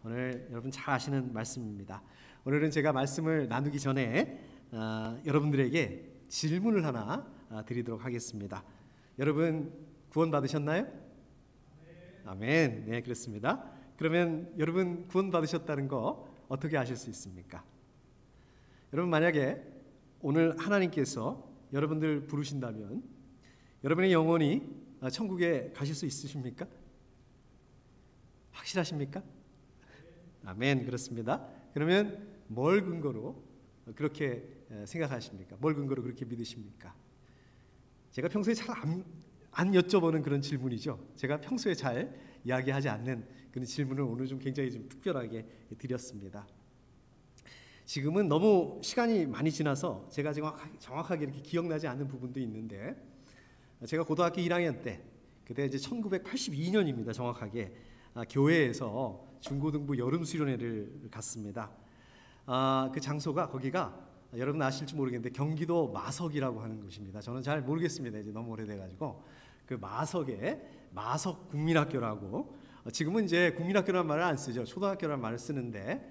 오늘 여러분 잘 아시는 말씀입니다. 오늘은 제가 말씀을 나누기 전에 여러분들에게 질문을 하나 드리도록 하겠습니다. 여러분 구원 받으셨나요? 아멘. 네, 그렇습니다. 그러면 여러분 구원 받으셨다는 거 어떻게 아실 수 있습니까? 여러분 만약에 오늘 하나님께서 여러분들 부르신다면 여러분의 영혼이 천국에 가실 수 있으십니까? 확실하십니까? 아멘. 그렇습니다. 그러면 뭘 근거로 그렇게 생각하십니까? 뭘 근거로 그렇게 믿으십니까? 제가 평소에 잘 안 여쭤보는 그런 질문이죠. 제가 평소에 잘 이야기하지 않는 그런 질문을 오늘 좀 굉장히 좀 특별하게 드렸습니다. 지금은 너무 시간이 많이 지나서 제가 정확하게 이렇게 기억나지 않는 부분도 있는데, 제가 고등학교 1학년 때, 그때 이제 1982년입니다. 정확하게 교회에서 중고등부 여름 수련회를 갔습니다. 그 장소가 거기가 여러분 아실지 모르겠는데 경기도 마석이라고 하는 곳입니다. 저는 잘 모르겠습니다. 이제 너무 오래돼가지고 그 마석에 마석 국민학교라고, 지금은 이제 국민학교라는 말을 안 쓰죠. 초등학교라는 말을 쓰는데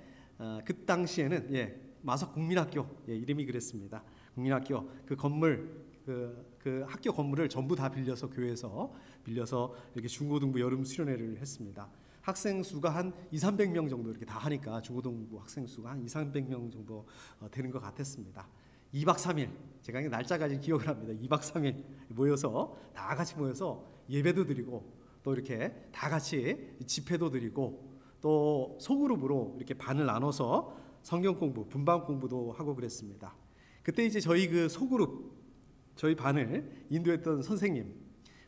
그 당시에는 마석 국민학교 이름이 그랬습니다. 국민학교 그 건물 그 학교 건물을 전부 다 빌려서 교회에서 빌려서 이렇게 중고등부 여름 수련회를 했습니다. 학생 수가 한 200~300명 정도 이렇게 다 하니까 중고등부 학생 수가 한 200~300명 정도 되는 것 같았습니다. 2박 3일 제가 날짜까지 기억을 합니다. 2박 3일 모여서 다 같이 모여서 예배도 드리고 또 이렇게 다 같이 집회도 드리고 또 소그룹으로 이렇게 반을 나눠서 성경 공부, 분반 공부도 하고 그랬습니다. 그때 이제 저희 그 소그룹, 저희 반을 인도했던 선생님,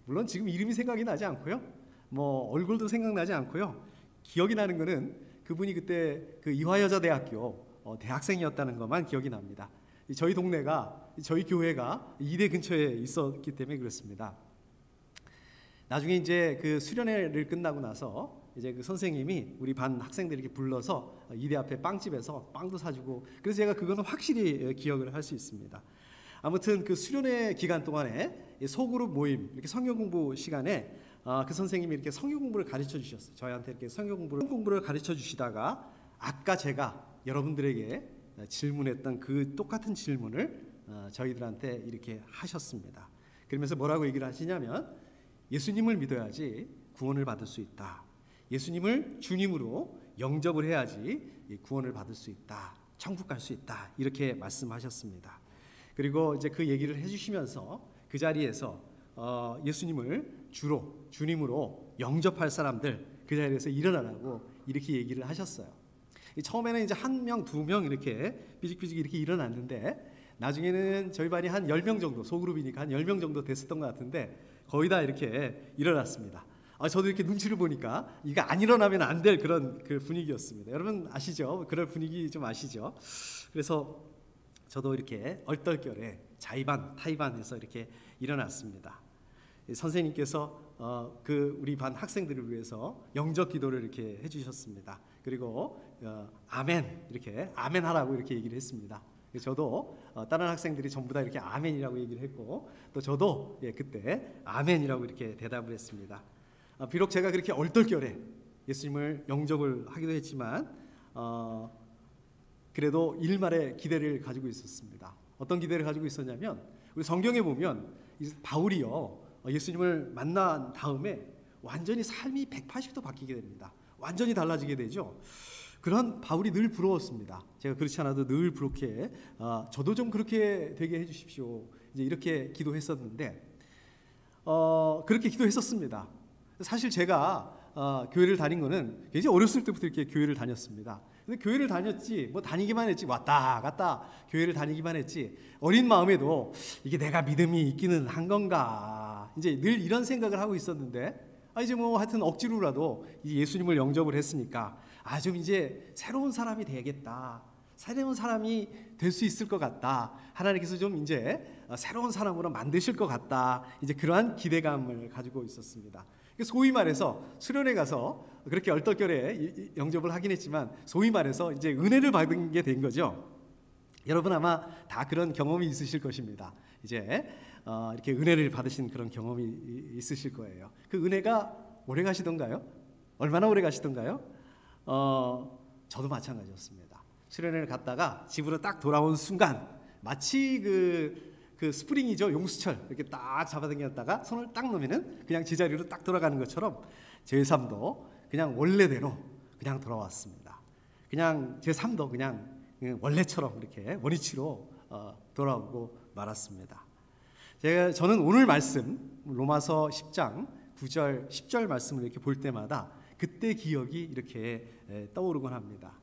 물론 지금 이름이 생각이 나지 않고요, 뭐 얼굴도 생각나지 않고요, 기억이 나는 거는 그분이 그때 그 이화여자대학교 대학생이었다는 것만 기억이 납니다. 저희 동네가, 저희 교회가 이대 근처에 있었기 때문에 그렇습니다. 나중에 이제 그 수련회를 끝나고 나서 이제 그 선생님이 우리 반 학생들 이렇게 불러서 이대 앞에 빵집에서 빵도 사주고, 그래서 제가 그거는 확실히 기억을 할 수 있습니다. 아무튼 그 수련회 기간 동안에 소그룹 모임, 이렇게 성경 공부 시간에 그 선생님이 이렇게 성경 공부를 가르쳐 주셨어요. 저희한테 이렇게 성경 공부를 가르쳐 주시다가 아까 제가 여러분들에게 질문했던 그 똑같은 질문을 저희들한테 이렇게 하셨습니다. 그러면서 뭐라고 얘기를 하시냐면, 예수님을 믿어야지 구원을 받을 수 있다. 예수님을 주님으로 영접을 해야지 구원을 받을 수 있다. 천국 갈 수 있다. 이렇게 말씀하셨습니다. 그리고 이제 그 얘기를 해주시면서 그 자리에서 예수님을 주님으로 영접할 사람들 그 자리에서 일어나라고 이렇게 얘기를 하셨어요. 처음에는 이제 1명, 2명 이렇게 삐직삐직 이렇게 일어났는데, 나중에는 저희 반이 한 10명 정도, 소그룹이니까 한 10명 정도 됐었던 것 같은데 거의 다 이렇게 일어났습니다. 저도 이렇게 눈치를 보니까 이거 안 일어나면 안 될 그런 그 분위기였습니다. 여러분 아시죠? 그럴 분위기 좀 아시죠? 그래서 저도 이렇게 얼떨결에 자의반, 타의반해서 이렇게 일어났습니다. 선생님께서 그 우리 반 학생들을 위해서 영접 기도를 이렇게 해주셨습니다. 그리고 아멘, 이렇게 아멘 하라고 이렇게 얘기를 했습니다. 저도 다른 학생들이 전부 다 이렇게 아멘이라고 얘기를 했고, 또 저도 그때 아멘이라고 이렇게 대답을 했습니다. 비록 제가 그렇게 얼떨결에 예수님을 영접을 하기도 했지만 그래도 일말의 기대를 가지고 있었습니다. 어떤 기대를 가지고 있었냐면, 우리 성경에 보면 바울이요, 예수님을 만난 다음에 완전히 삶이 180도 바뀌게 됩니다. 완전히 달라지게 되죠. 그런 바울이 늘 부러웠습니다. 제가 그렇지 않아도 늘 그렇게 저도 좀 그렇게 되게 해주십시오, 이제 이렇게 기도했었는데 그렇게 기도했었습니다. 사실 제가 교회를 다닌 거는 굉장히 어렸을 때부터 이렇게 교회를 다녔습니다. 근데 교회를 다녔지, 뭐 다니기만 했지, 왔다 갔다 교회를 다니기만 했지, 어린 마음에도 이게 내가 믿음이 있기는 한 건가, 이제 늘 이런 생각을 하고 있었는데, 이제 뭐 하여튼 억지로라도 이제 예수님을 영접을 했으니까 좀 이제 새로운 사람이 되겠다, 새로운 사람이 될 수 있을 것 같다, 하나님께서 좀 이제 새로운 사람으로 만드실 것 같다, 이제 그러한 기대감을 가지고 있었습니다. 소위 말해서 수련회 가서 그렇게 얼떨결에 영접을 하긴 했지만, 소위 말해서 이제 은혜를 받은 게 된 거죠. 여러분 아마 다 그런 경험이 있으실 것입니다. 이제 이렇게 은혜를 받으신 그런 경험이 있으실 거예요. 그 은혜가 오래 가시던가요? 얼마나 오래 가시던가요? 저도 마찬가지였습니다. 수련회를 갔다가 집으로 딱 돌아온 순간 마치 그 스프링이죠. 용수철 이렇게 딱 잡아당겼다가 손을 딱 놓으면은 그냥 제자리로 딱 돌아가는 것처럼 제 삶도 그냥 원래대로 그냥 돌아왔습니다. 그냥 제 삶도 그냥 원래처럼 이렇게 원위치로 돌아오고 말았습니다. 저는 오늘 말씀 로마서 10장 9절 10절 말씀을 이렇게 볼 때마다 그때 기억이 이렇게 떠오르곤 합니다.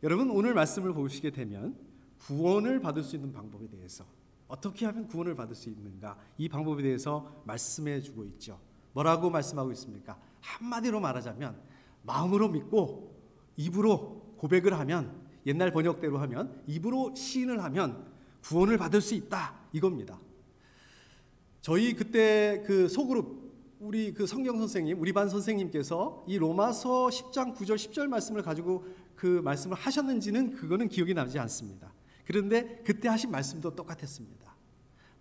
여러분 오늘 말씀을 보시게 되면 구원을 받을 수 있는 방법에 대해서 어떻게 하면 구원을 받을 수 있는가 이 방법에 대해서 말씀해 주고 있죠. 뭐라고 말씀하고 있습니까? 한마디로 말하자면 마음으로 믿고 입으로 고백을 하면 옛날 번역대로 하면 입으로 시인을 하면 구원을 받을 수 있다 이겁니다. 저희 그때 그 소그룹 우리 그 성경 선생님 우리 반 선생님께서 이 로마서 10장 9절 10절 말씀을 가지고 그 말씀을 하셨는지는 그거는 기억이 나지 않습니다. 그런데 그때 하신 말씀도 똑같았습니다.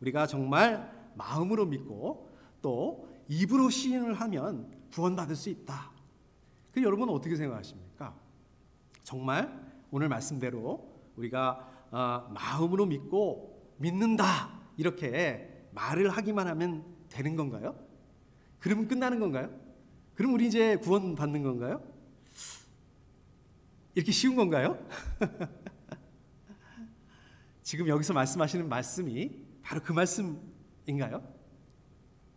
우리가 정말 마음으로 믿고 또 입으로 시인을 하면 구원받을 수 있다. 그 여러분은 어떻게 생각하십니까? 정말 오늘 말씀대로 우리가 마음으로 믿고 믿는다 이렇게 말을 하기만 하면 되는 건가요? 그러면 끝나는 건가요? 그럼 우리 이제 구원 받는 건가요? 이렇게 쉬운 건가요? 지금 여기서 말씀하시는 말씀이 바로 그 말씀인가요?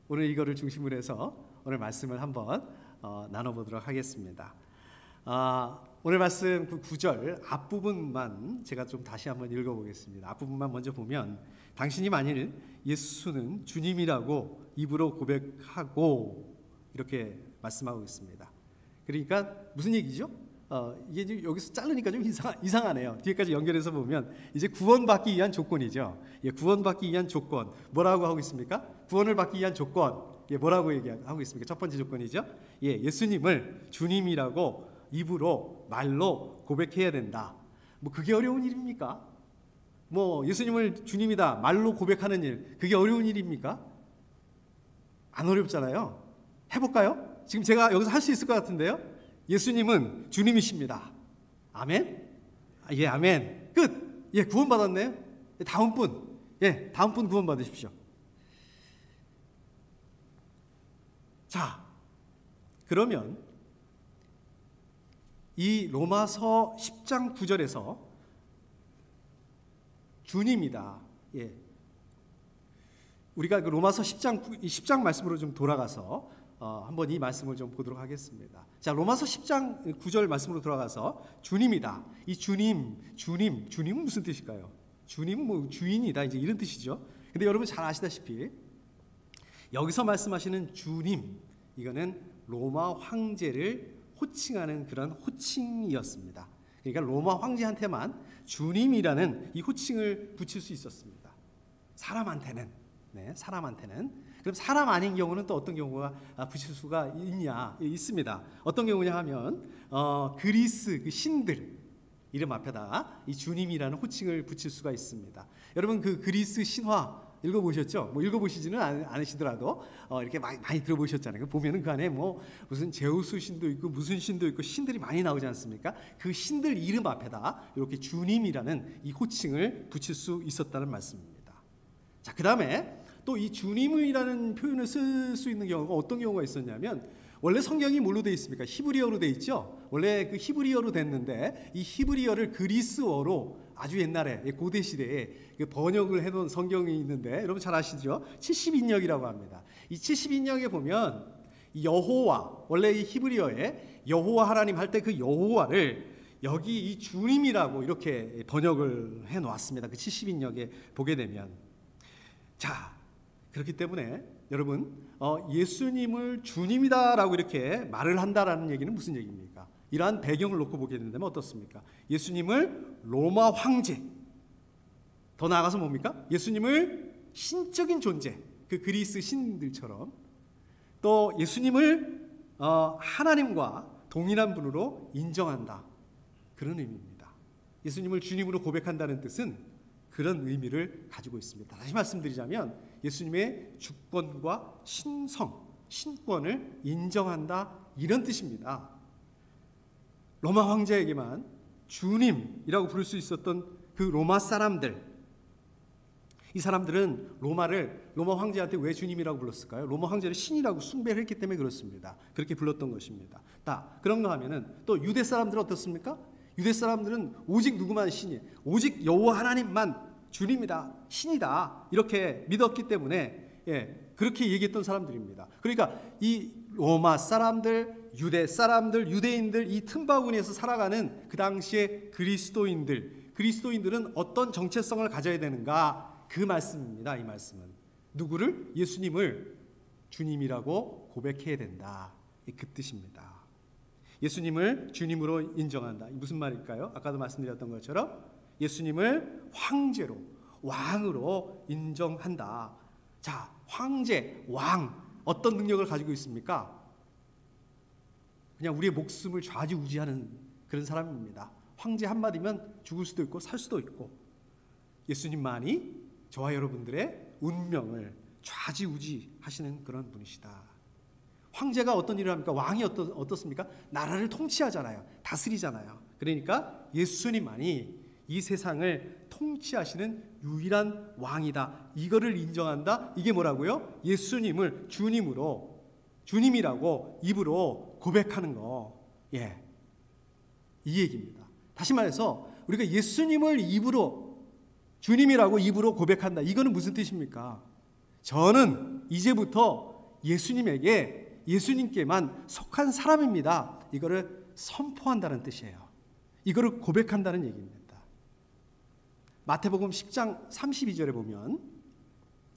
오늘 이거를 중심으로 해서 오늘 말씀을 한번 나눠보도록 하겠습니다. 오늘 말씀 그 9절 앞부분만 제가 좀 다시 한번 읽어보겠습니다. 앞부분만 먼저 보면 당신이 만일 예수는 주님이라고 입으로 고백하고 이렇게 말씀하고 있습니다. 그러니까 무슨 얘기죠? 이게 여기서 자르니까 좀 이상하네요. 뒤에까지 연결해서 보면 이제 구원받기 위한 조건이죠. 예, 구원받기 위한 조건 뭐라고 하고 있습니까? 구원을 받기 위한 조건 뭐라고 얘기하고 있습니까? 첫 번째 조건이죠. 예수님을 주님이라고 입으로 말로 고백해야 된다. 뭐 그게 어려운 일입니까? 뭐 예수님을 주님이다 말로 고백하는 일 그게 어려운 일입니까? 안 어렵잖아요. 해볼까요? 지금 제가 여기서 할 수 있을 것 같은데요. 예수님은 주님이십니다. 아멘? 예, 아멘. 끝. 예, 구원 받았네요. 다음 분. 예, 다음 분 구원 받으십시오. 자, 그러면 이 로마서 10장 9절에서 주님이다. 예. 우리가 그 로마서 10장 말씀으로 좀 돌아가서 한번 이 말씀을 좀 보도록 하겠습니다. 자, 로마서 10장 9절 말씀으로 돌아가서 주님이다. 이 주님은 무슨 뜻일까요? 주님은 뭐 주인이다 이제 이런 뜻이죠. 근데 여러분 잘 아시다시피 여기서 말씀하시는 주님 이거는 로마 황제를 호칭하는 그런 호칭이었습니다. 그러니까 로마 황제한테만 주님이라는 이 호칭을 붙일 수 있었습니다. 사람한테는. 그럼 사람 아닌 경우는 또 어떤 경우가 붙일 수가 있습니다. 어떤 경우냐 하면 그리스 그 신들 이름 앞에다 이 주님이라는 호칭을 붙일 수가 있습니다. 여러분 그 그리스 신화 읽어보셨죠? 뭐 읽어보시지는 않으시더라도 이렇게 많이 들어보셨잖아요. 보면은 그 안에 뭐 무슨 제우스 신도 있고 무슨 신도 있고 신들이 많이 나오지 않습니까? 그 신들 이름 앞에다 이렇게 주님이라는 이 호칭을 붙일 수 있었다는 말씀입니다. 자, 그 다음에 또 이 주님이라는 표현을 쓸 수 있는 경우가 어떤 경우가 있었냐면 원래 성경이 뭘로 되어 있습니까? 히브리어로 되어 있죠. 원래 그 히브리어로 됐는데 이 히브리어를 그리스어로 아주 옛날에 고대 시대에 그 번역을 해놓은 성경이 있는데 여러분 잘 아시죠? 70인역이라고 합니다. 이 70인역에 보면 여호와 원래 이 히브리어에 여호와 하나님 할 때 그 여호와를 여기 이 주님이라고 이렇게 번역을 해놓았습니다. 그 70인역에 보게 되면 자 그렇기 때문에 여러분 예수님을 주님이다라고 이렇게 말을 한다라는 얘기는 무슨 얘기입니까? 이러한 배경을 놓고 보게 된다면 어떻습니까? 예수님을 로마 황제 더 나아가서 뭡니까? 예수님을 신적인 존재 그 그리스 신들처럼 또 예수님을 하나님과 동일한 분으로 인정한다 그런 의미입니다. 예수님을 주님으로 고백한다는 뜻은 그런 의미를 가지고 있습니다. 다시 말씀드리자면 예수님의 주권과 신권을 인정한다 이런 뜻입니다. 로마 황제에게만 주님이라고 부를 수 있었던 그 로마 사람들, 이 사람들은 로마 황제한테 왜 주님이라고 불렀을까요? 로마 황제를 신이라고 숭배를 했기 때문에 그렇습니다. 그렇게 불렀던 것입니다. 그런가 하면은 또 유대 사람들은 어떻습니까? 유대 사람들은 오직 누구만 신이, 오직 여호와 하나님만 주님이다, 신이다, 이렇게 믿었기 때문에 그렇게 얘기했던 사람들입니다. 그러니까 이 로마 사람들, 유대 사람들, 유대인들, 이 틈바구니에서 살아가는 그 당시의 그리스도인들은 어떤 정체성을 가져야 되는가, 그 말씀입니다. 이 말씀은 누구를? 예수님을 주님이라고 고백해야 된다, 그 뜻입니다. 예수님을 주님으로 인정한다. 무슨 말일까요? 아까도 말씀드렸던 것처럼 예수님을 황제로, 왕으로 인정한다. 자, 황제, 왕, 어떤 능력을 가지고 있습니까? 그냥 우리의 목숨을 좌지우지하는 그런 사람입니다. 황제 한마디면 죽을 수도 있고 살 수도 있고, 예수님만이 저와 여러분들의 운명을 좌지우지하시는 그런 분이시다. 황제가 어떤 일을 합니까? 왕이 어떻습니까? 나라를 통치하잖아요. 다스리잖아요. 그러니까 예수님만이 이 세상을 통치하시는 유일한 왕이다. 이거를 인정한다. 이게 뭐라고요? 예수님을 주님이라고 입으로 고백하는 거. 이 얘기입니다. 다시 말해서 우리가 예수님을 주님이라고 입으로 고백한다. 이거는 무슨 뜻입니까? 저는 이제부터 예수님께만 속한 사람입니다. 이거를 선포한다는 뜻이에요. 이거를 고백한다는 얘기입니다. 마태복음 10장 32절에 보면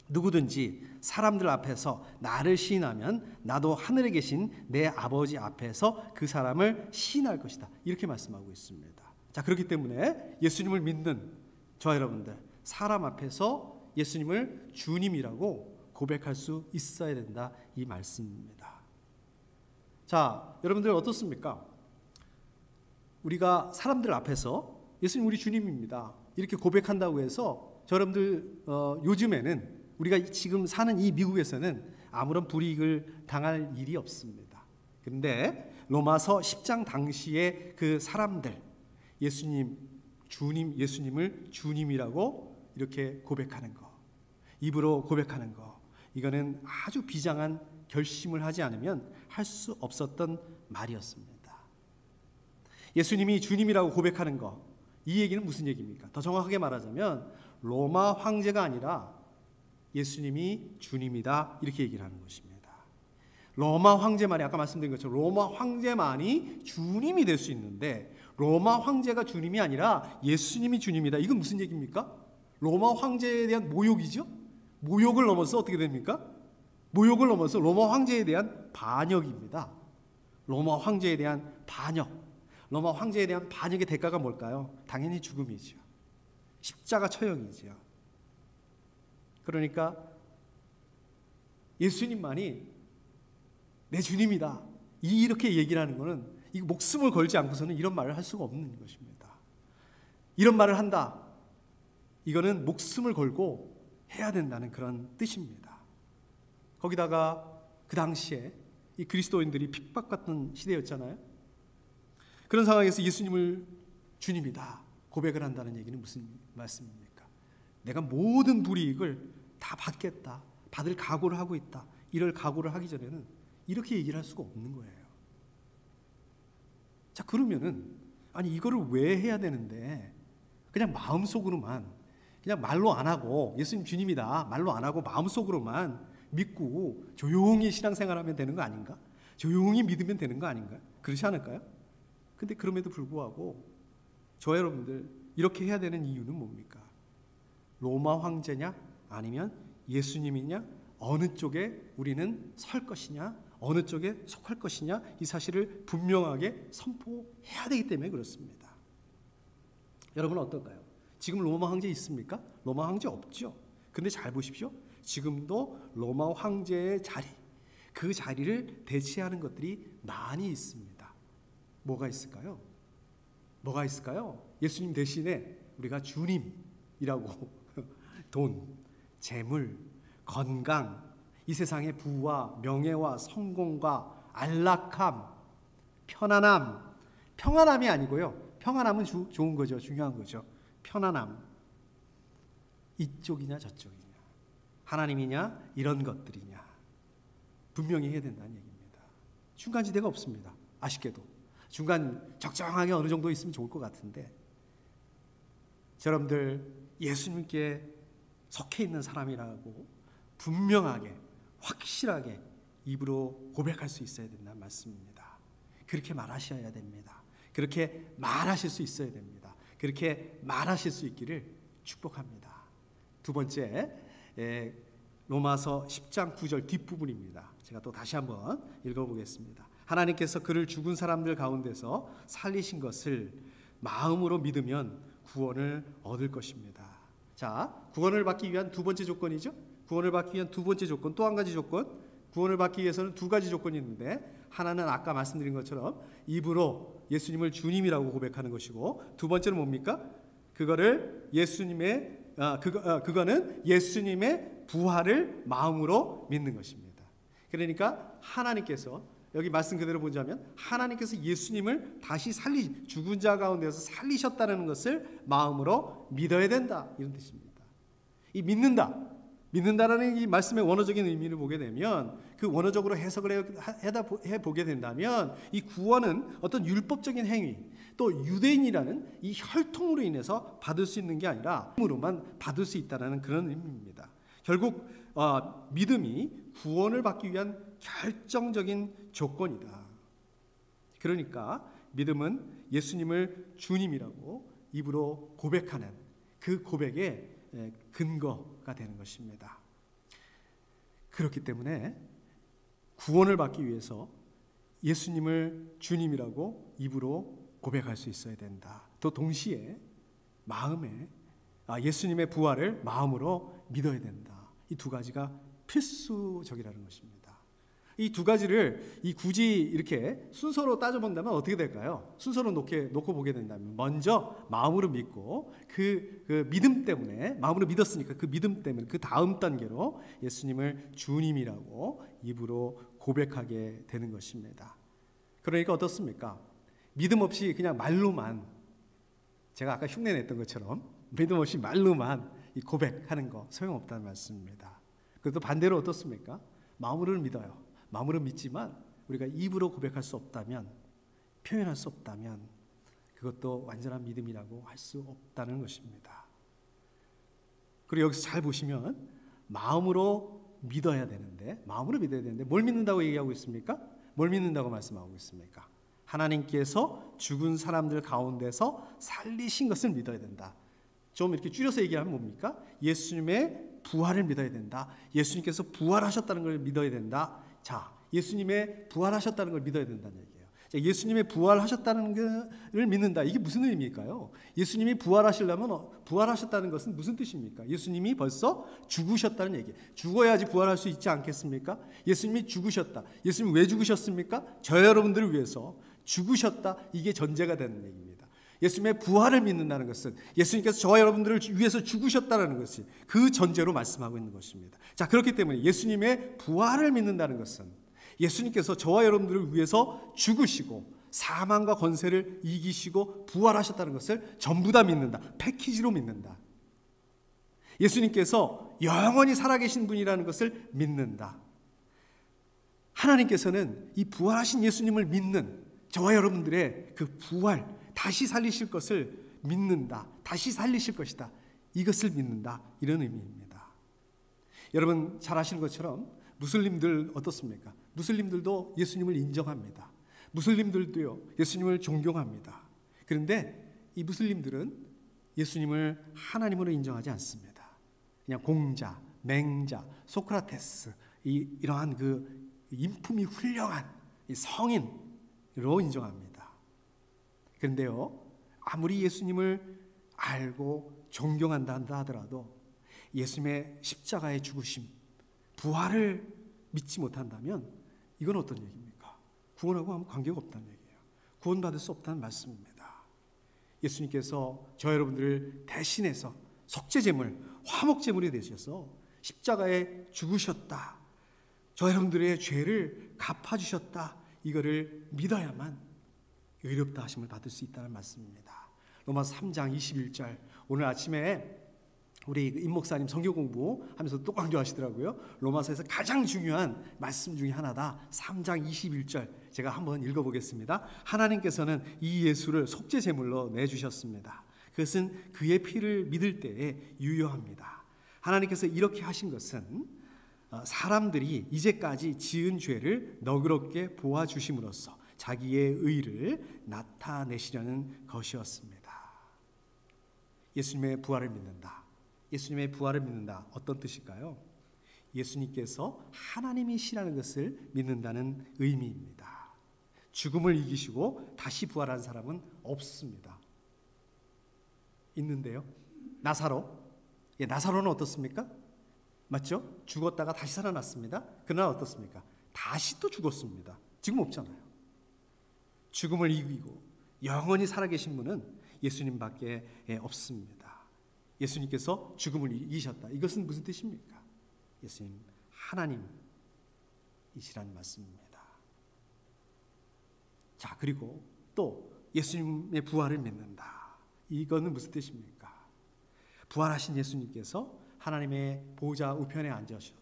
누구든지 사람들 앞에서 나를 시인하면 나도 하늘에 계신 내 아버지 앞에서 그 사람을 시인할 것이다. 이렇게 말씀하고 있습니다. 자, 그렇기 때문에 예수님을 믿는 저와 여러분들, 사람 앞에서 예수님을 주님이라고 고백할 수 있어야 된다, 이 말씀입니다. 자, 여러분들 어떻습니까? 우리가 사람들 앞에서 예수님 우리 주님입니다, 이렇게 고백한다고 해서 여러분들 요즘에는 우리가 지금 사는 이 미국에서는 아무런 불이익을 당할 일이 없습니다. 그런데 로마서 10장 당시에 그 사람들, 예수님을 주님이라고 이렇게 고백하는 거, 입으로 고백하는 거, 이거는 아주 비장한 결심을 하지 않으면 할 수 없었던 말이었습니다. 예수님이 주님이라고 고백하는 거, 이 얘기는 무슨 얘기입니까? 더 정확하게 말하자면 로마 황제가 아니라 예수님이 주님이다, 이렇게 얘기를 하는 것입니다. 로마 황제만이, 아까 말씀드린 것처럼 로마 황제만이 주님이 될 수 있는데 로마 황제가 주님이 아니라 예수님이 주님이다. 이건 무슨 얘기입니까? 로마 황제에 대한 모욕이죠. 모욕을 넘어서 어떻게 됩니까? 모욕을 넘어서 로마 황제에 대한 반역입니다. 로마 황제에 대한 반역. 로마 황제에 대한 반역의 대가가 뭘까요? 당연히 죽음이죠. 십자가 처형이죠. 그러니까 예수님만이 내 주님이다, 이렇게 얘기를 하는 것은 이 목숨을 걸지 않고서는 이런 말을 할 수가 없는 것입니다. 이런 말을 한다, 이거는 목숨을 걸고 해야 된다는 그런 뜻입니다. 거기다가 그 당시에 이 그리스도인들이 핍박받던 시대였잖아요. 그런 상황에서 예수님을 주님이다 고백을 한다는 얘기는 무슨 말씀입니까? 내가 모든 불이익을 다 받겠다, 받을 각오를 하고 있다, 이럴 각오를 하기 전에는 이렇게 얘기를 할 수가 없는 거예요. 자, 그러면은 아니 이거를 왜 해야 되는데 그냥 마음속으로만, 그냥 말로 안 하고 예수님 주님이다 말로 안 하고 마음속으로만 믿고 조용히 신앙생활하면 되는 거 아닌가? 조용히 믿으면 되는 거 아닌가? 그렇지 않을까요? 근데 그럼에도 불구하고 저 여러분들 이렇게 해야 되는 이유는 뭡니까? 로마 황제냐 아니면 예수님이냐, 어느 쪽에 우리는 설 것이냐, 어느 쪽에 속할 것이냐, 이 사실을 분명하게 선포해야 되기 때문에 그렇습니다. 여러분은 어떨까요? 지금 로마 황제 있습니까? 로마 황제 없죠. 근데 잘 보십시오. 지금도 로마 황제의 자리, 그 자리를 대체하는 것들이 많이 있습니다. 뭐가 있을까요? 뭐가 있을까요? 예수님 대신에 우리가 주님이라고 돈, 재물, 건강, 이 세상의 부와 명예와 성공과 안락함, 편안함, 평안함이 아니고요. 평안함은 좋은 거죠. 중요한 거죠. 편안함. 이쪽이냐 저쪽이냐. 하나님이냐 이런 것들이냐. 분명히 해야 된다는 얘기입니다. 중간지대가 없습니다. 아쉽게도. 중간 적정하게 어느 정도 있으면 좋을 것 같은데 여러분들 예수님께 속해 있는 사람이라고 분명하게 확실하게 입으로 고백할 수 있어야 된다는 말씀입니다. 그렇게 말하셔야 됩니다. 그렇게 말하실 수 있어야 됩니다. 그렇게 말하실 수 있기를 축복합니다. 두 번째, 로마서 10장 9절 뒷부분입니다. 제가 또 다시 한번 읽어보겠습니다. 하나님께서 그를 죽은 사람들 가운데서 살리신 것을 마음으로 믿으면 구원을 얻을 것입니다. 자, 구원을 받기 위한 두 번째 조건이죠. 구원을 받기 위한 두 번째 조건, 또 한 가지 조건. 구원을 받기 위해서는 두 가지 조건이 있는데 하나는 아까 말씀드린 것처럼 입으로 예수님을 주님이라고 고백하는 것이고 두 번째는 뭡니까? 그거는 예수님의 부활을 마음으로 믿는 것입니다. 그러니까 하나님께서 여기 말씀 그대로 보자면 하나님께서 예수님을 다시 죽은 자 가운데서 살리셨다는 것을 마음으로 믿어야 된다 이런 뜻입니다. 이 믿는다라는 이 말씀의 원어적인 의미를 보게 되면 그 원어적으로 해석을 해보게 된다면 이 구원은 어떤 율법적인 행위 또 유대인이라는 이 혈통으로 인해서 받을 수 있는 게 아니라 힘으로만 받을 수 있다는 그런 의미입니다. 결국 믿음이 구원을 받기 위한 결정적인 조건이다. 그러니까 믿음은 예수님을 주님이라고 입으로 고백하는 그 고백의 근거가 되는 것입니다. 그렇기 때문에 구원을 받기 위해서 예수님을 주님이라고 입으로 고백할 수 있어야 된다. 또 동시에 마음에 예수님의 부활을 마음으로 믿어야 된다. 이 두 가지가 필수적이라는 것입니다. 이 두 가지를 굳이 이렇게 순서로 따져본다면 어떻게 될까요? 순서로 놓고 보게 된다면 먼저 마음으로 믿고 그 믿음 때문에 마음으로 믿었으니까 그 믿음 때문에 그 다음 단계로 예수님을 주님이라고 입으로 고백하게 되는 것입니다. 그러니까 어떻습니까? 믿음 없이 그냥 말로만 제가 아까 흉내 냈던 것처럼 믿음 없이 말로만 이 고백하는 거 소용없다는 말씀입니다. 그래도 반대로 어떻습니까? 마음으로는 믿어요. 마음으로 믿지만 우리가 입으로 고백할 수 없다면 표현할 수 없다면 그것도 완전한 믿음이라고 할 수 없다는 것입니다. 그리고 여기서 잘 보시면 마음으로 믿어야 되는데 뭘 믿는다고 얘기하고 있습니까? 뭘 믿는다고 말씀하고 있습니까? 하나님께서 죽은 사람들 가운데서 살리신 것을 믿어야 된다. 좀 이렇게 줄여서 얘기하면 뭡니까? 예수님의 부활을 믿어야 된다. 예수님께서 부활하셨다는 걸 믿어야 된다. 자, 예수님의 부활하셨다는 걸 믿어야 된다는 얘기예요. 자, 예수님의 부활하셨다는 것을 믿는다. 이게 무슨 의미일까요? 예수님이 부활하셨다는 것은 무슨 뜻입니까? 예수님이 벌써 죽으셨다는 얘기예요. 죽어야지 부활할 수 있지 않겠습니까? 예수님이 죽으셨다. 예수님이 왜 죽으셨습니까? 저 여러분들을 위해서 죽으셨다. 이게 전제가 되는 얘기입니다. 예수님의 부활을 믿는다는 것은 예수님께서 저와 여러분들을 위해서 죽으셨다는 것이 그 전제로 말씀하고 있는 것입니다. 자, 그렇기 때문에 예수님의 부활을 믿는다는 것은 예수님께서 저와 여러분들을 위해서 죽으시고 사망과 권세를 이기시고 부활하셨다는 것을 전부 다 믿는다. 패키지로 믿는다. 예수님께서 영원히 살아계신 분이라는 것을 믿는다. 하나님께서는 이 부활하신 예수님을 믿는 저와 여러분들의 그 부활, 다시 살리실 것을 믿는다. 다시 살리실 것이다. 이것을 믿는다. 이런 의미입니다. 여러분 잘 아시는 것처럼 무슬림들 어떻습니까? 무슬림들도 예수님을 인정합니다. 무슬림들도요, 예수님을 존경합니다. 그런데 이 무슬림들은 예수님을 하나님으로 인정하지 않습니다. 그냥 공자, 맹자, 소크라테스 이러한 그 인품이 훌륭한 이 성인으로 인정합니다. 그런데요, 아무리 예수님을 알고 존경한다 하더라도 예수님의 십자가의 죽으심, 부활을 믿지 못한다면 이건 어떤 얘기입니까? 구원하고 아무 관계가 없다는 얘기예요. 구원받을 수 없다는 말씀입니다. 예수님께서 저 여러분들을 대신해서 속죄제물, 화목제물이 되셔서 십자가에 죽으셨다. 저 여러분들의 죄를 갚아주셨다. 이거를 믿어야만 의롭다 하심을 받을 수 있다는 말씀입니다. 로마서 3장 21절, 오늘 아침에 우리 임 목사님 성경 공부하면서 또 강조하시더라고요. 로마서에서 가장 중요한 말씀 중에 하나다. 3장 21절 제가 한번 읽어보겠습니다. 하나님께서는 이 예수를 속죄 제물로 내주셨습니다. 그것은 그의 피를 믿을 때에 유효합니다. 하나님께서 이렇게 하신 것은 사람들이 이제까지 지은 죄를 너그럽게 보아주심으로써 자기의 의를 나타내시려는 것이었습니다. 예수님의 부활을 믿는다. 예수님의 부활을 믿는다. 어떤 뜻일까요? 예수님께서 하나님이시라는 것을 믿는다는 의미입니다. 죽음을 이기시고 다시 부활한 사람은 없습니다. 있는데요. 나사로. 나사로는 어떻습니까? 맞죠? 죽었다가 다시 살아났습니다. 그러나 어떻습니까? 다시 또 죽었습니다. 지금 없잖아요. 죽음을 이기고 영원히 살아계신 분은 예수님밖에 없습니다. 예수님께서 죽음을 이기셨다. 이것은 무슨 뜻입니까? 예수님 하나님이시라는 말씀입니다. 자, 그리고 또 예수님의 부활을 믿는다. 이거는 무슨 뜻입니까? 부활하신 예수님께서 하나님의 보좌 우편에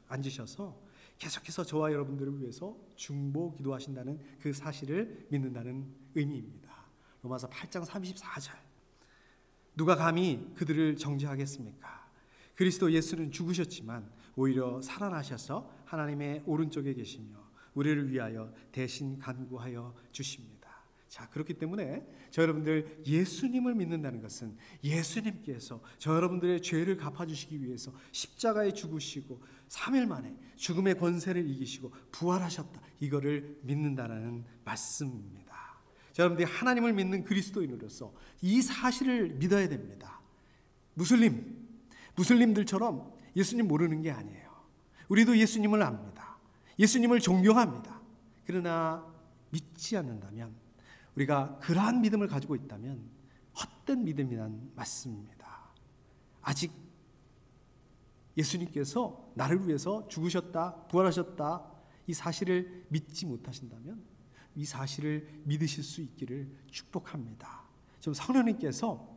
앉으셔서 계속해서 저와 여러분들을 위해서 중보 기도하신다는 그 사실을 믿는다는 의미입니다. 로마서 8장 34절, 누가 감히 그들을 정죄하겠습니까? 그리스도 예수는 죽으셨지만 오히려 살아나셔서 하나님의 오른쪽에 계시며 우리를 위하여 대신 간구하여 주십니다. 자, 그렇기 때문에 저 여러분들 예수님을 믿는다는 것은 예수님께서 저 여러분들의 죄를 갚아주시기 위해서 십자가에 죽으시고 3일 만에 죽음의 권세를 이기시고 부활하셨다. 이거를 믿는다는 말씀입니다. 저 여러분들이 하나님을 믿는 그리스도인으로서 이 사실을 믿어야 됩니다. 무슬림들처럼 예수님 모르는 게 아니에요. 우리도 예수님을 압니다. 예수님을 존경합니다. 그러나 믿지 않는다면, 우리가 그러한 믿음을 가지고 있다면 헛된 믿음이란 말씀입니다. 아직 예수님께서 나를 위해서 죽으셨다, 부활하셨다, 이 사실을 믿지 못하신다면 이 사실을 믿으실 수 있기를 축복합니다. 좀 성령님께서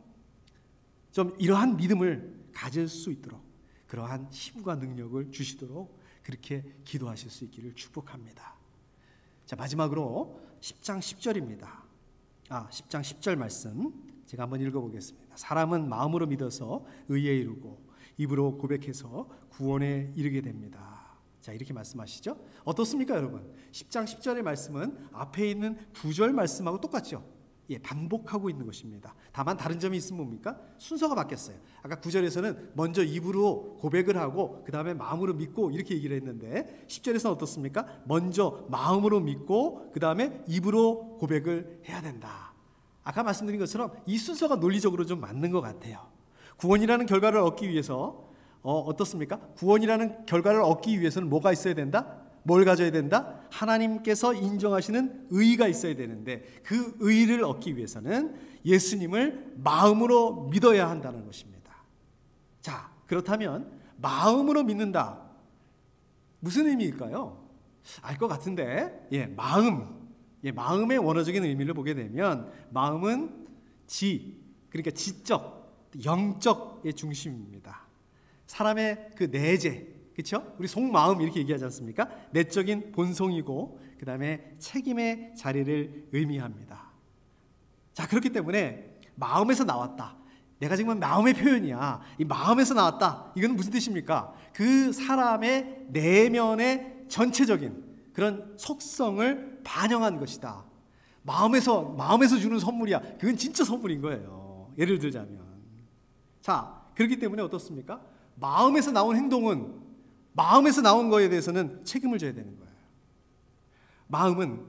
좀 이러한 믿음을 가질 수 있도록 그러한 힘과 능력을 주시도록 그렇게 기도하실 수 있기를 축복합니다. 자, 마지막으로 10장 10절입니다. 10장 10절 말씀 제가 한번 읽어보겠습니다. 사람은 마음으로 믿어서 의에 이르고 입으로 고백해서 구원에 이르게 됩니다. 자, 이렇게 말씀하시죠. 어떻습니까, 여러분? 10장 10절의 말씀은 앞에 있는 9절 말씀하고 똑같죠. 반복하고 있는 것입니다. 다만 다른 점이 있으면 뭡니까? 순서가 바뀌었어요. 아까 9절에서는 먼저 입으로 고백을 하고 그 다음에 마음으로 믿고 이렇게 얘기를 했는데 10절에서는 어떻습니까? 먼저 마음으로 믿고 그 다음에 입으로 고백을 해야 된다. 아까 말씀드린 것처럼 이 순서가 논리적으로 좀 맞는 것 같아요. 구원이라는 결과를 얻기 위해서 어떻습니까? 구원이라는 결과를 얻기 위해서는 뭐가 있어야 된다? 뭘 가져야 된다? 하나님께서 인정하시는 의의가 있어야 되는데 그 의의를 얻기 위해서는 예수님을 마음으로 믿어야 한다는 것입니다. 자, 그렇다면 마음으로 믿는다. 무슨 의미일까요? 알 것 같은데, 마음의 원어적인 의미를 보게 되면 마음은 그러니까 지적, 영적의 중심입니다. 사람의 그 내재, 그렇죠? 우리 속마음 이렇게 얘기하지 않습니까? 내적인 본성이고 그 다음에 책임의 자리를 의미합니다. 자, 그렇기 때문에 마음에서 나왔다. 내가 지금 마음의 표현이야. 이 마음에서 나왔다. 이건 무슨 뜻입니까? 그 사람의 내면의 전체적인 그런 속성을 반영한 것이다. 마음에서 주는 선물이야. 그건 진짜 선물인 거예요. 예를 들자면. 자, 그렇기 때문에 어떻습니까? 마음에서 나온 행동은 마음에서 나온 거에 대해서는 책임을 져야 되는 거예요. 마음은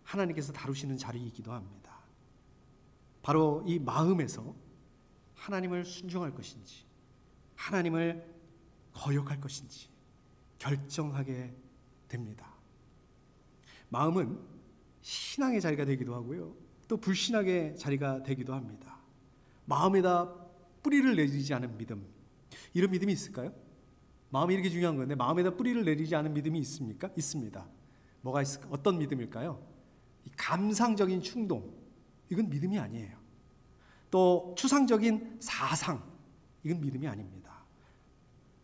하나님께서 다루시는 자리이기도 합니다. 바로 이 마음에서 하나님을 순종할 것인지 하나님을 거역할 것인지 결정하게 됩니다. 마음은 신앙의 자리가 되기도 하고요. 또 불신앙의 자리가 되기도 합니다. 마음에다 뿌리를 내리지 않은 믿음, 이런 믿음이 있을까요? 마음이 이렇게 중요한 건데 마음에다 뿌리를 내리지 않은 믿음이 있습니까? 있습니다. 뭐가 있을까? 어떤 믿음일까요? 이 감상적인 충동, 이건 믿음이 아니에요. 또 추상적인 사상, 이건 믿음이 아닙니다.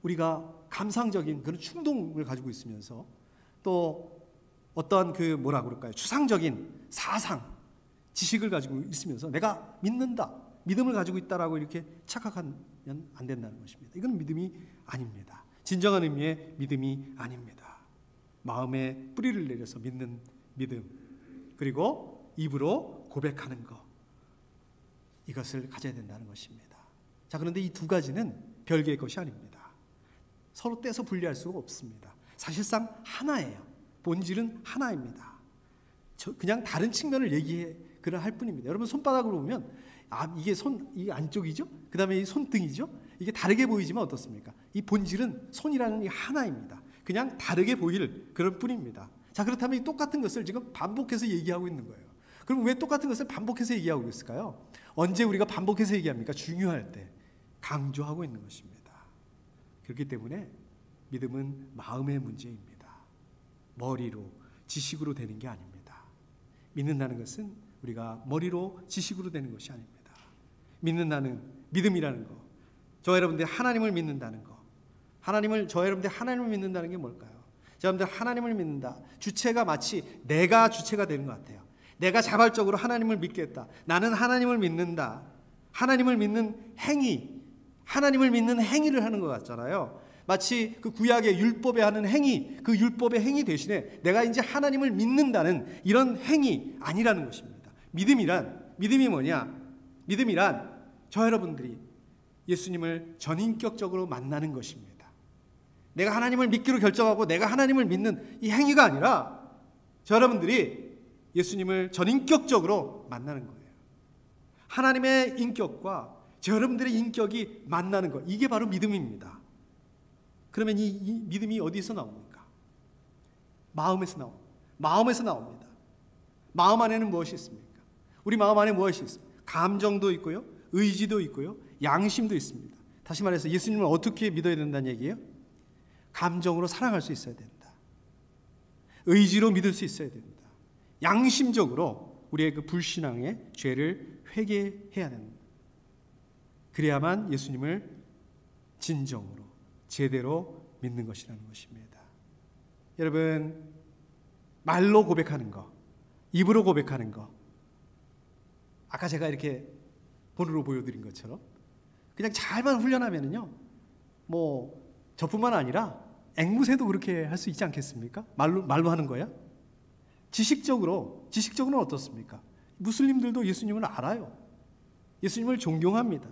우리가 감상적인 그런 충동을 가지고 있으면서 또 어떠한 그 뭐라 그럴까요? 추상적인 사상, 지식을 가지고 있으면서 내가 믿는다, 믿음을 가지고 있다라고 이렇게 착각하면 안 된다는 것입니다. 이건 믿음이 아닙니다. 진정한 의미의 믿음이 아닙니다. 마음에 뿌리를 내려서 믿는 믿음, 그리고 입으로 고백하는 것, 이것을 가져야 된다는 것입니다. 자, 그런데 이 두 가지는 별개의 것이 아닙니다. 서로 떼서 분리할 수가 없습니다. 사실상 하나예요. 본질은 하나입니다. 그냥 다른 측면을 할 뿐입니다. 여러분 손바닥으로 보면 이게 이 안쪽이죠? 그 다음에 이 손등이죠? 이게 다르게 보이지만 어떻습니까? 이 본질은 손이라는 이 하나입니다. 그냥 다르게 보일 그럴 뿐입니다. 자, 그렇다면 이 똑같은 것을 지금 반복해서 얘기하고 있는 거예요. 그럼 왜 똑같은 것을 반복해서 얘기하고 있을까요? 언제 우리가 반복해서 얘기합니까? 중요할 때 강조하고 있는 것입니다. 그렇기 때문에 믿음은 마음의 문제입니다. 머리로, 지식으로 되는 게 아닙니다. 믿는다는 것은 우리가 머리로, 지식으로 되는 것이 아닙니다. 믿음이라는 거, 저와 여러분들이 하나님을 믿는다는 거, 저와 여러분들이 하나님을 믿는다는 게 뭘까요? 여러분들 하나님을 믿는다. 주체가 마치 내가 주체가 되는 것 같아요. 내가 자발적으로 하나님을 믿겠다. 나는 하나님을 믿는다. 하나님을 믿는 행위, 하나님을 믿는 행위를 하는 것 같잖아요. 마치 그 구약의 율법에 하는 행위, 그 율법의 행위 대신에 내가 이제 하나님을 믿는다는 이런 행위 아니라는 것입니다. 믿음이 뭐냐? 믿음이란 저 여러분들이 예수님을 전인격적으로 만나는 것입니다. 내가 하나님을 믿기로 결정하고 내가 하나님을 믿는 이 행위가 아니라 저 여러분들이 예수님을 전인격적으로 만나는 거예요. 하나님의 인격과 저 여러분들의 인격이 만나는 것, 이게 바로 믿음입니다. 그러면 이 믿음이 어디서 나옵니까? 마음에서 나옵니다. 마음 안에는 무엇이 있습니까? 우리 마음 안에 무엇이 있습니까? 감정도 있고요, 의지도 있고요, 양심도 있습니다. 다시 말해서 예수님을 어떻게 믿어야 된다는 얘기예요? 감정으로 사랑할 수 있어야 된다. 의지로 믿을 수 있어야 된다. 양심적으로 우리의 그 불신앙의 죄를 회개해야 된다. 그래야만 예수님을 진정으로 제대로 믿는 것이라는 것입니다. 여러분, 말로 고백하는 거, 입으로 고백하는 거, 아까 제가 이렇게 본으로 보여드린 것처럼 그냥 잘만 훈련하면은요, 저뿐만 아니라 앵무새도 그렇게 할 수 있지 않겠습니까? 말로 하는 거야? 지식적으로는 어떻습니까? 무슬림들도 예수님을 알아요. 예수님을 존경합니다.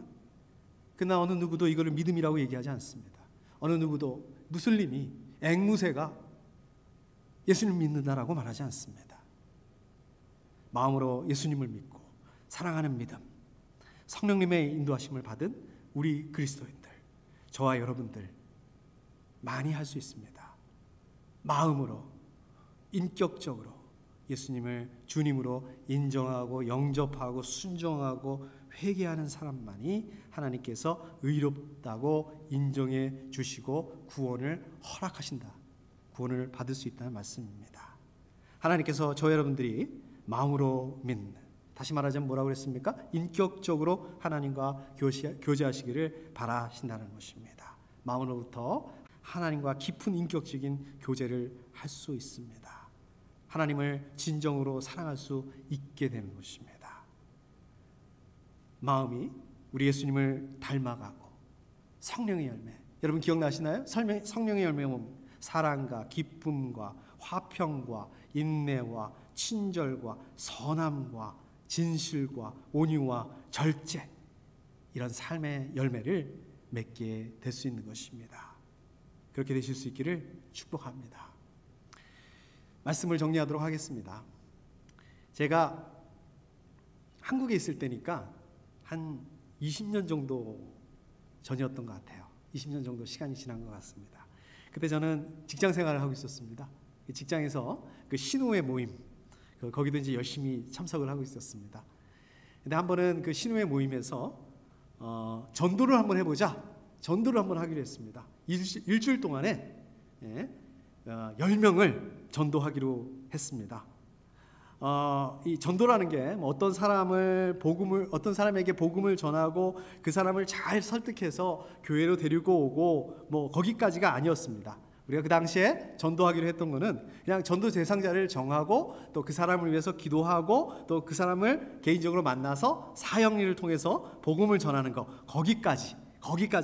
그러나 어느 누구도 이거를 믿음이라고 얘기하지 않습니다. 어느 누구도 무슬림이, 앵무새가 예수님을 믿는다라고 말하지 않습니다. 마음으로 예수님을 믿고 사랑하는 믿음, 성령님의 인도하심을 받은 우리 그리스도인들, 저와 여러분들 많이 할 수 있습니다. 마음으로, 인격적으로 예수님을 주님으로 인정하고 영접하고 순종하고 회개하는 사람만이 하나님께서 의롭다고 인정해 주시고 구원을 허락하신다. 구원을 받을 수 있다는 말씀입니다. 하나님께서 저 여러분들이 마음으로 믿는, 다시 말하자면 뭐라고 그랬습니까? 인격적으로 하나님과 교제하시기를 바라신다는 것입니다. 마음으로부터 하나님과 깊은 인격적인 교제를 할 수 있습니다. 하나님을 진정으로 사랑할 수 있게 되는 것입니다. 마음이 우리 예수님을 닮아가고 성령의 열매, 여러분 기억나시나요? 성령의 열매는 사랑과 기쁨과 화평과 인내와 친절과 선함과 진실과 온유와 절제, 이런 삶의 열매를 맺게 될 수 있는 것입니다. 그렇게 되실 수 있기를 축복합니다. 말씀을 정리하도록 하겠습니다. 제가 한국에 있을 때니까 한 20년 정도 전이었던 것 같아요. 20년 정도 시간이 지난 것 같습니다. 그때 저는 직장 생활을 하고 있었습니다. 직장에서 그 신우회 모임, 거기도 이제 열심히 참석을 하고 있었습니다. 근데 한 번은 그 신우회 모임에서 전도를 한번 해보자, 전도를 한번 하기로 했습니다. 일주일 동안에 10명을 전도하기로 했습니다. 이 전도라는 게 뭐 어떤 사람에게 복음을 전하고 그 사람을 잘 설득해서 교회로 데리고 오고 뭐 거기까지가 아니었습니다. 우리가 그 당시에 전도하기로 했던 거는 그냥 전도 대상자를 정하고 또 그 사람을 위해서 기도하고 또 그 사람을 개인적으로 만나서 사형리를 통해서 복음을 전하는 거, 거기까지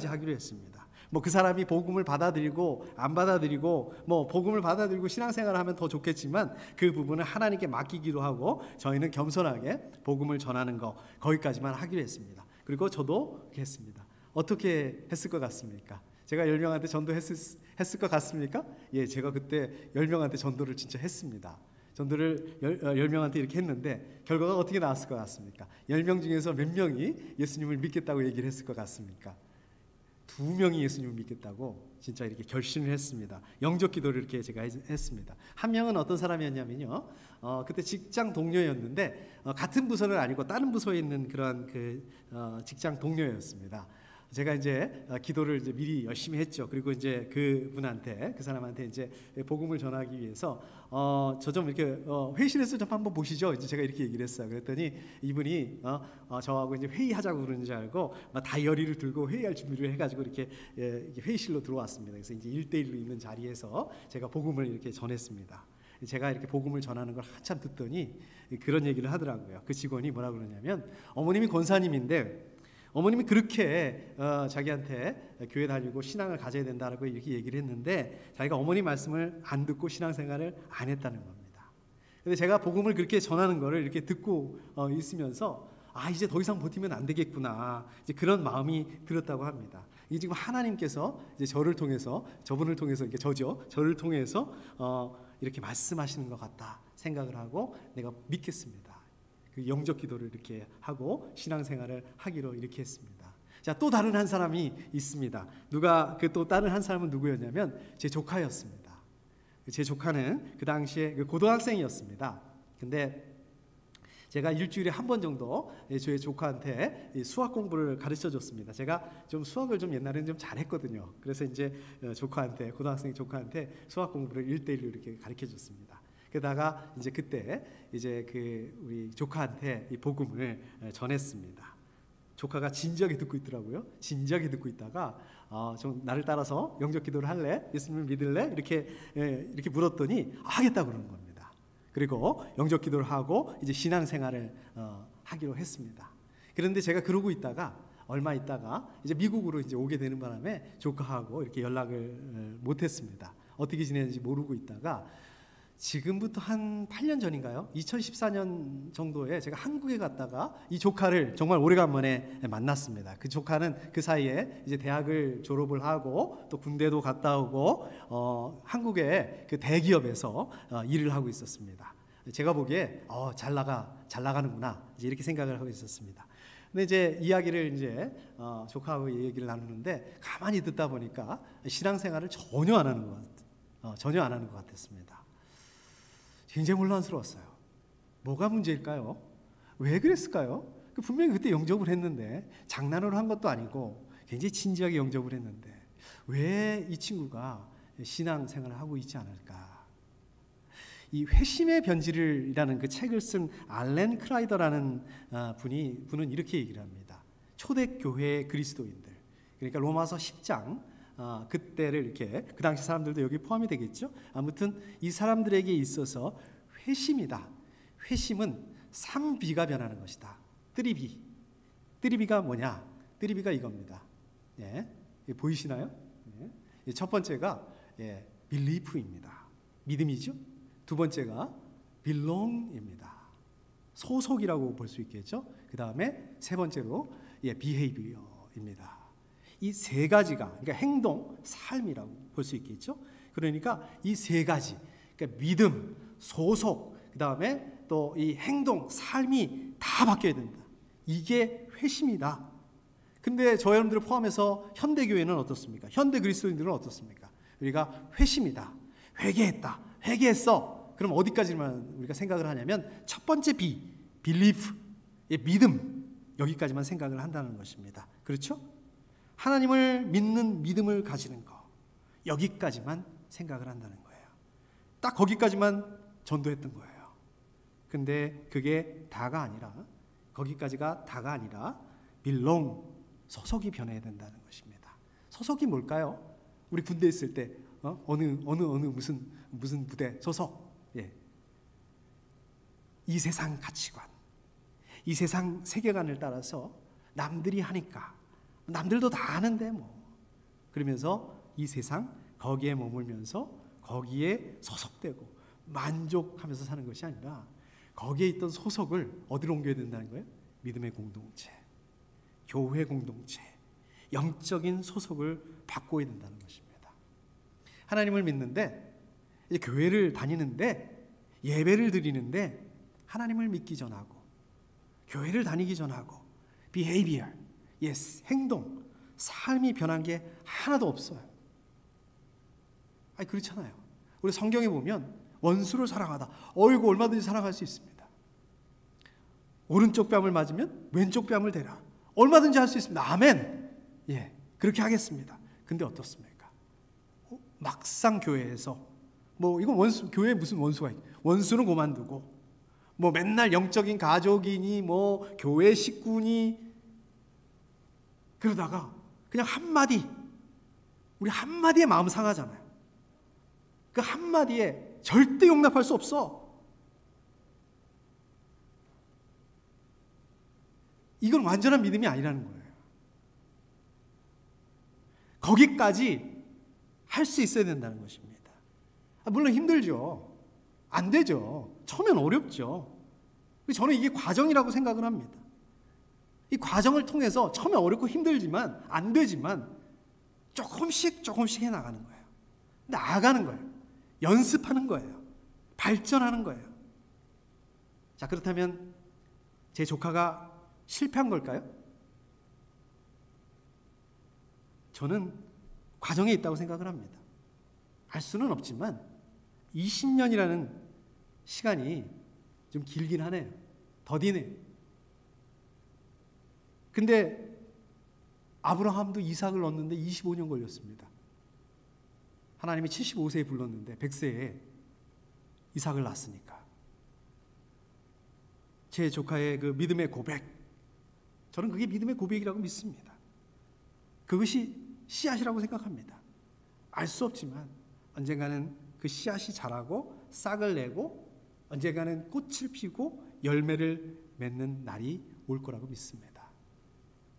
하기로 했습니다. 뭐 그 사람이 복음을 받아들이고 안 받아들이고 뭐 복음을 받아들이고 신앙생활을 하면 더 좋겠지만 그 부분을 하나님께 맡기기도 하고 저희는 겸손하게 복음을 전하는 거, 거기까지만 하기로 했습니다. 그리고 저도 그렇게 했습니다. 어떻게 했을 것 같습니까? 제가 10명한테 전도했을 것 같습니까? 예, 제가 그때 10명한테 전도를 진짜 했습니다. 전도를 10명한테 이렇게 했는데 결과가 어떻게 나왔을 것 같습니까? 10명 중에서 몇 명이 예수님을 믿겠다고 얘기를 했을 것 같습니까? 2명이 예수님을 믿겠다고 진짜 이렇게 결심을 했습니다. 영접 기도를 이렇게 제가 했습니다. 한 명은 어떤 사람이었냐면요, 그때 직장 동료였는데 같은 부서는 아니고 다른 부서에 있는 그런 직장 동료였습니다. 제가 이제 기도를 이제 미리 열심히 했죠. 그리고 이제 그 사람한테 이제 복음을 전하기 위해서 저 좀 이렇게 회의실에서 좀 한번 보시죠. 이제 제가 이렇게 얘기를 했어요. 그랬더니 이분이 저하고 이제 회의하자고 그러는 줄 알고 막 다이어리를 들고 회의할 준비를 해가지고 이렇게 회의실로 들어왔습니다. 그래서 이제 1대1로 있는 자리에서 제가 복음을 이렇게 전했습니다. 제가 이렇게 복음을 전하는 걸 한참 듣더니 그런 얘기를 하더라고요. 그 직원이 뭐라 그러냐면, 어머님이 권사님인데 어머님이 그렇게 자기한테 교회 다니고 신앙을 가져야 된다라고 이렇게 얘기를 했는데 자기가 어머니 말씀을 안 듣고 신앙생활을 안 했다는 겁니다. 근데 제가 복음을 그렇게 전하는 거를 이렇게 듣고 있으면서 이제 더 이상 버티면 안 되겠구나, 이제 그런 마음이 들었다고 합니다. 이게 지금 하나님께서 이제 저분을 통해서 이렇게 저를 통해서 이렇게 말씀하시는 것 같다 생각을 하고 내가 믿겠습니다. 그 영접 기도를 이렇게 하고 신앙생활을 하기로 이렇게 했습니다. 자, 또 다른 한 사람이 있습니다. 또 다른 한 사람은 누구였냐면 제 조카였습니다. 제 조카는 그 당시에 고등학생이었습니다. 근데 제가 일주일에 한 번 정도 저희 조카한테 수학 공부를 가르쳐 줬습니다. 제가 좀 수학을 좀 옛날에는 좀 잘했거든요. 그래서 이제 고등학생 조카한테 수학 공부를 1대1로 이렇게 가르쳐 줬습니다. 게다가 이제 그때 이제 우리 조카한테 이 복음을 전했습니다. 조카가 진지하게 듣고 있더라고요. 진지하게 듣고 있다가 좀 나를 따라서 영접 기도를 할래? 예수님을 믿을래? 이렇게 물었더니 하겠다고 그러는 겁니다. 그리고 영접 기도를 하고 이제 신앙생활을 하기로 했습니다. 그런데 제가 그러고 있다가 얼마 있다가 이제 미국으로 이제 오게 되는 바람에 조카하고 이렇게 연락을 못했습니다. 어떻게 지내는지 모르고 있다가 지금부터 한 8년 전인가요? 2014년 정도에 제가 한국에 갔다가 이 조카를 정말 오래간만에 만났습니다. 그 조카는 그 사이에 이제 대학을 졸업을 하고 또 군대도 갔다 오고 한국의 그 대기업에서 일을 하고 있었습니다. 제가 보기에 잘 나가는구나 이제 이렇게 생각을 하고 있었습니다. 근데 이제 이야기를 이제 조카하고 얘기를 나누는데 가만히 듣다 보니까 신앙생활을 전혀 안 하는 것 같았습니다. 굉장히 혼란스러웠어요. 뭐가 문제일까요? 왜 그랬을까요? 분명히 그때 영접을 했는데 장난으로 한 것도 아니고 굉장히 진지하게 영접을 했는데 왜 이 친구가 신앙생활을 하고 있지 않을까? 이 회심의 변질이라는 그 책을 쓴 알렌 크라이더라는 분은 이렇게 얘기를 합니다. 초대교회 그리스도인들, 그러니까 로마서 10장 그때를 이렇게, 그 당시 사람들도 여기 포함이 되겠죠. 아무튼 이 사람들에게 있어서 회심이다. 회심은 3B가 변하는 것이다. 3B. 3B가 뭐냐? 3B가 이겁니다. 예, 보이시나요? 예. 첫 번째가 belief입니다. 믿음이죠. 두 번째가 belong입니다. 소속이라고 볼 수 있겠죠. 그 다음에 세 번째로 behavior입니다. 이 세 가지가, 그러니까 행동, 삶이라고 볼 수 있겠죠. 그러니까 이 세 가지, 그러니까 믿음, 소속, 그 다음에 또 이 행동, 삶이 다 바뀌어야 된다. 이게 회심이다. 근데 저 여러분들을 포함해서 현대교회는 어떻습니까? 현대 그리스도인들은 어떻습니까? 우리가 회심이다. 회개했어. 그럼 어디까지만 우리가 생각을 하냐면 첫 번째 belief, 믿음, 여기까지만 생각을 한다는 것입니다. 그렇죠? 하나님을 믿는 믿음을 가지는 거, 여기까지만 생각을 한다는 거예요. 딱 거기까지만 전도했던 거예요. 근데 그게 다가 아니라, 거기까지가 다가 아니라 belong, 소속이 변해야 된다는 것입니다. 소속이 뭘까요? 우리 군대 있을 때 어느 무슨 부대 소속. 예. 이 세상 가치관, 이 세상 세계관을 따라서 남들이 하니까, 남들도 다 아는데 뭐, 그러면서 이 세상 거기에 머물면서 거기에 소속되고 만족하면서 사는 것이 아니라 거기에 있던 소속을 어디로 옮겨야 된다는 거예요? 믿음의 공동체, 교회 공동체, 영적인 소속을 바꿔야 된다는 것입니다. 하나님을 믿는데, 이제 교회를 다니는데, 예배를 드리는데 하나님을 믿기 전하고, 교회를 다니기 전하고, behavior, yes, 행동, 삶이 변한 게 하나도 없어요. 아니, 그렇잖아요. 우리 성경에 보면 원수를 사랑하다, 어이구 얼마든지 사랑할 수 있습니다. 오른쪽 뺨을 맞으면 왼쪽 뺨을 대라, 얼마든지 할 수 있습니다. 아멘. 예, 그렇게 하겠습니다. 근데 어떻습니까? 막상 교회에서 뭐 이건 원수, 교회에 무슨 원수가 있고, 원수는 그만두고 뭐 맨날 영적인 가족이니 뭐 교회 식구니, 그러다가 그냥 한마디, 우리 한마디에 마음 상하잖아요. 그 한마디에 절대 용납할 수 없어. 이건 완전한 믿음이 아니라는 거예요. 거기까지 할 수 있어야 된다는 것입니다. 물론 힘들죠. 안 되죠. 처음엔 어렵죠. 저는 이게 과정이라고 생각을 합니다. 이 과정을 통해서 처음에 어렵고 힘들지만, 안 되지만 조금씩 해나가는 거예요. 나아가는 거예요. 연습하는 거예요. 발전하는 거예요. 자, 그렇다면 제 조카가 실패한 걸까요? 저는 과정에 있다고 생각을 합니다. 알 수는 없지만 20년이라는 시간이 좀 길긴 하네요. 더디네요. 근데 아브라함도 이삭을 얻는데 25년 걸렸습니다. 하나님이 75세에 불렀는데 100세에 이삭을 낳았으니까. 제 조카의 그 믿음의 고백, 저는 그게 믿음의 고백이라고 믿습니다. 그것이 씨앗이라고 생각합니다. 알 수 없지만 언젠가는 그 씨앗이 자라고 싹을 내고 언젠가는 꽃을 피고 열매를 맺는 날이 올 거라고 믿습니다.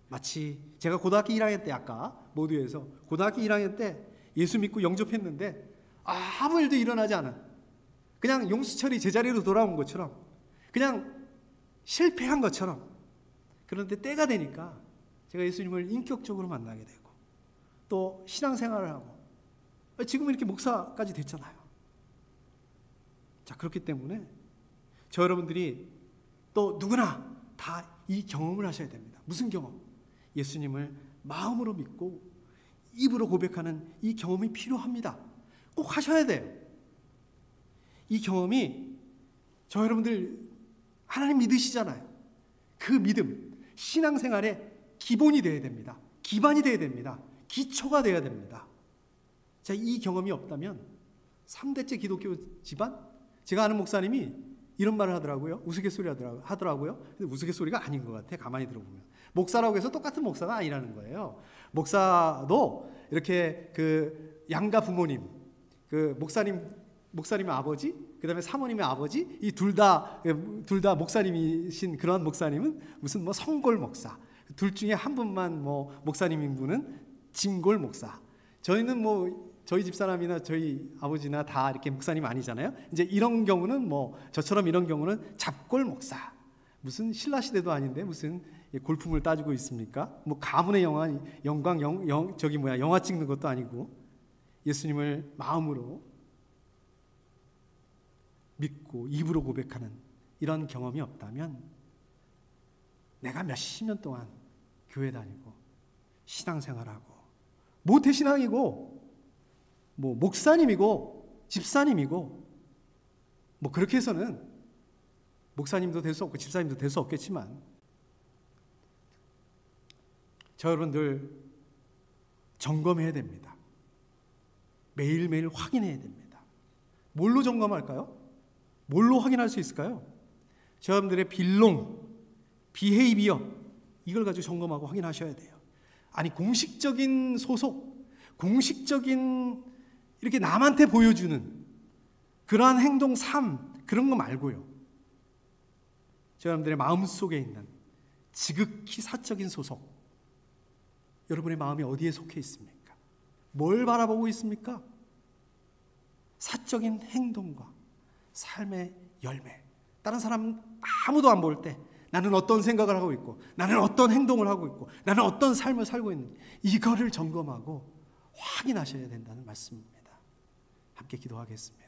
마치 제가 고등학교 1학년 때, 아까 모두에서 고등학교 1학년 때 예수 믿고 영접했는데 아무 일도 일어나지 않은, 그냥 용수철이 제자리로 돌아온 것처럼, 그냥 실패한 것처럼. 그런데 때가 되니까 제가 예수님을 인격적으로 만나게 되고 또 신앙생활을 하고 지금 이렇게 목사까지 됐잖아요. 자, 그렇기 때문에 저 여러분들이 또 누구나 다 이 경험을 하셔야 됩니다. 무슨 경험? 예수님을 마음으로 믿고 입으로 고백하는 이 경험이 필요합니다. 꼭 하셔야 돼요. 이 경험이, 저 여러분들 하나님 믿으시잖아요. 그 믿음, 신앙생활의 기본이 되어야 됩니다. 기반이 되어야 됩니다. 기초가 되어야 됩니다. 자, 이 경험이 없다면 3대째 기독교 집안, 제가 아는 목사님이 이런 말을 하더라고요. 우스갯소리 하더라고요. 근데 우스갯소리가 아닌 것 같아, 가만히 들어보면. 목사라고 해서 똑같은 목사가 아니라는 거예요. 목사도 이렇게 그 양가 부모님, 그 목사님의 아버지, 그 다음에 사모님의 아버지, 이 둘 다 목사님이신 그런 목사님은 무슨 뭐 성골 목사, 둘 중에 한 분만 뭐 목사님인 분은 진골 목사. 저희는 뭐 저희 집사람이나 저희 아버지나 다 이렇게 목사님 아니잖아요. 이제 이런 경우는 뭐 저처럼 이런 경우는 잡골 목사. 무슨 신라 시대도 아닌데 무슨 골품을 따지고 있습니까? 뭐 가문의 영광 영화 찍는 것도 아니고, 예수님을 마음으로 믿고 입으로 고백하는 이런 경험이 없다면, 내가 몇십 년 동안 교회 다니고 신앙생활하고 모태신앙이고 뭐 목사님이고 집사님이고 뭐 그렇게 해서는 목사님도 될 수 없고 집사님도 될 수 없겠지만, 저 여러분들 점검해야 됩니다. 매일매일 확인해야 됩니다. 뭘로 점검할까요? 뭘로 확인할 수 있을까요? 여러분들의 빌롱, 비헤이비어 이걸 가지고 점검하고 확인하셔야 돼요. 아니 공식적인 소속, 공식적인 이렇게 남한테 보여주는 그러한 행동, 삶 그런 거 말고요. 여러분들의 마음속에 있는 지극히 사적인 소속, 여러분의 마음이 어디에 속해 있습니까? 뭘 바라보고 있습니까? 사적인 행동과 삶의 열매. 다른 사람 아무도 안 볼 때 나는 어떤 생각을 하고 있고, 나는 어떤 행동을 하고 있고, 나는 어떤 삶을 살고 있는지 이거를 점검하고 확인하셔야 된다는 말씀입니다. 함께 기도하겠습니다.